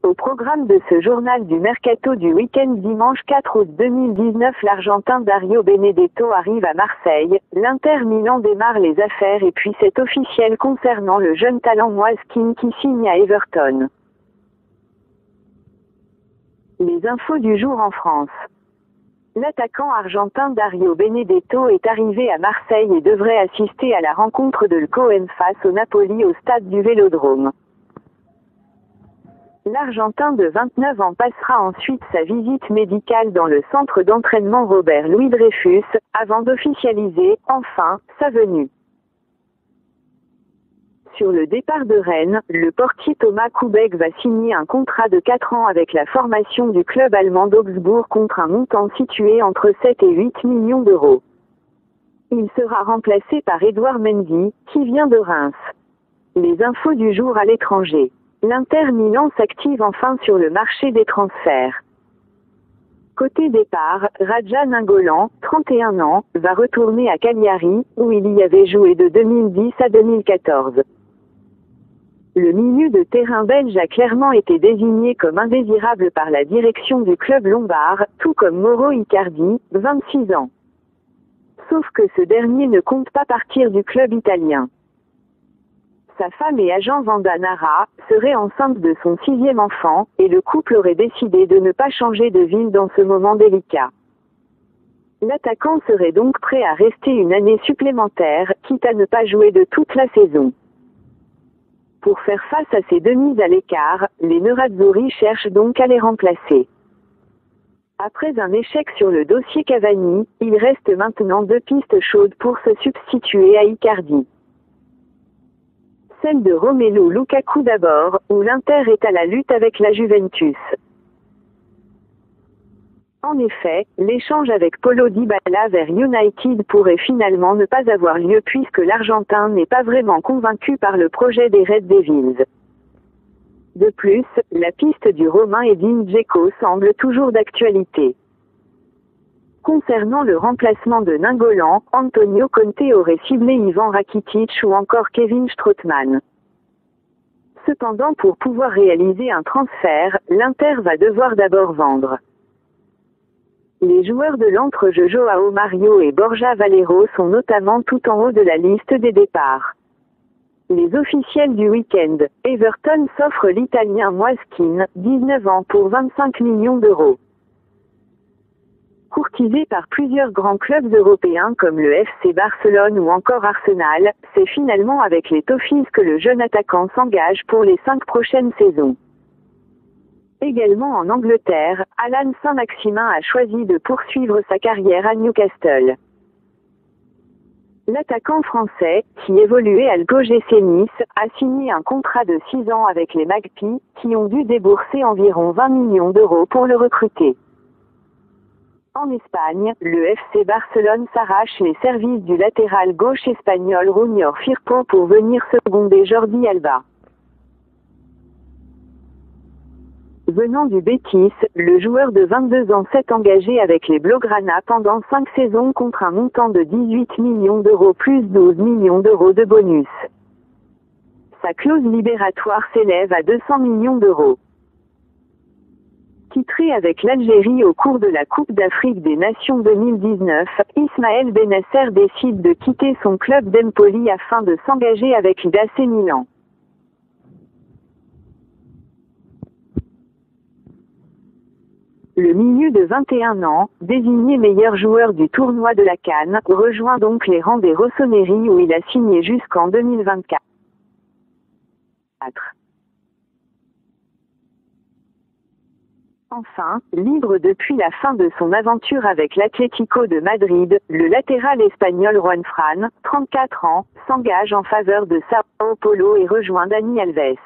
Au programme de ce journal du Mercato du week-end dimanche 4 août 2019, l'Argentin Dario Benedetto arrive à Marseille, l'Inter Milan démarre les affaires et puis c'est officiel concernant le jeune talent Moise Kean qui signe à Everton. Les infos du jour en France. L'attaquant argentin Dario Benedetto est arrivé à Marseille et devrait assister à la rencontre de l'Cohen face au Napoli au stade du Vélodrome. L'Argentin de 29 ans passera ensuite sa visite médicale dans le centre d'entraînement Robert-Louis Dreyfus, avant d'officialiser, enfin, sa venue. Sur le départ de Rennes, le portier Thomas Koubek va signer un contrat de 4 ans avec la formation du club allemand d'Augsbourg contre un montant situé entre 7 et 8 millions d'euros. Il sera remplacé par Edouard Mendy, qui vient de Reims. Les infos du jour à l'étranger. L'Inter Milan s'active enfin sur le marché des transferts. Côté départ, Radja Nainggolan, 31 ans, va retourner à Cagliari, où il y avait joué de 2010 à 2014. Le milieu de terrain belge a clairement été désigné comme indésirable par la direction du club lombard, tout comme Mauro Icardi, 26 ans. Sauf que ce dernier ne compte pas partir du club italien. Sa femme et agent Vanda Nara serait enceinte de son 6e enfant, et le couple aurait décidé de ne pas changer de ville dans ce moment délicat. L'attaquant serait donc prêt à rester une année supplémentaire, quitte à ne pas jouer de toute la saison. Pour faire face à ces deux mises à l'écart, les Nerazzurri cherchent donc à les remplacer. Après un échec sur le dossier Cavani, il reste maintenant 2 pistes chaudes pour se substituer à Icardi. Celle de Romelu Lukaku d'abord, où l'Inter est à la lutte avec la Juventus. En effet, l'échange avec Paulo Dybala vers United pourrait finalement ne pas avoir lieu puisque l'Argentin n'est pas vraiment convaincu par le projet des Red Devils. De plus, la piste du Romain Edin Dzeko semble toujours d'actualité. Concernant le remplacement de Nainggolan, Antonio Conte aurait ciblé Ivan Rakitic ou encore Kevin Strootman. Cependant, pour pouvoir réaliser un transfert, l'Inter va devoir d'abord vendre. Les joueurs de l'entrejeu Joao Mario et Borja Valero sont notamment tout en haut de la liste des départs. Les officiels du week-end, Everton s'offre l'Italien Moise Kean, 19 ans pour 25 millions d'euros. Courtisé par plusieurs grands clubs européens comme le FC Barcelone ou encore Arsenal, c'est finalement avec les Toffees que le jeune attaquant s'engage pour les 5 prochaines saisons. Également en Angleterre, Alan Saint-Maximin a choisi de poursuivre sa carrière à Newcastle. L'attaquant français, qui évoluait à l'OGC Nice, a signé un contrat de 6 ans avec les Magpies, qui ont dû débourser environ 20 millions d'euros pour le recruter. En Espagne, le FC Barcelone s'arrache les services du latéral gauche espagnol Junior Firpo pour venir seconder Jordi Alba. Venant du Betis, le joueur de 22 ans s'est engagé avec les Blaugrana pendant 5 saisons contre un montant de 18 millions d'euros plus 12 millions d'euros de bonus. Sa clause libératoire s'élève à 200 millions d'euros. Titré avec l'Algérie au cours de la Coupe d'Afrique des Nations 2019, Ismaël Benasser décide de quitter son club d'Empoli afin de s'engager avec l'AC Milan. Le milieu de 21 ans, désigné meilleur joueur du tournoi de la CAN, rejoint donc les rangs des Rossoneri où il a signé jusqu'en 2024. Enfin, libre depuis la fin de son aventure avec l'Atlético de Madrid, le latéral espagnol Juan Fran, 34 ans, s'engage en faveur de Sao Paulo et rejoint Dani Alves.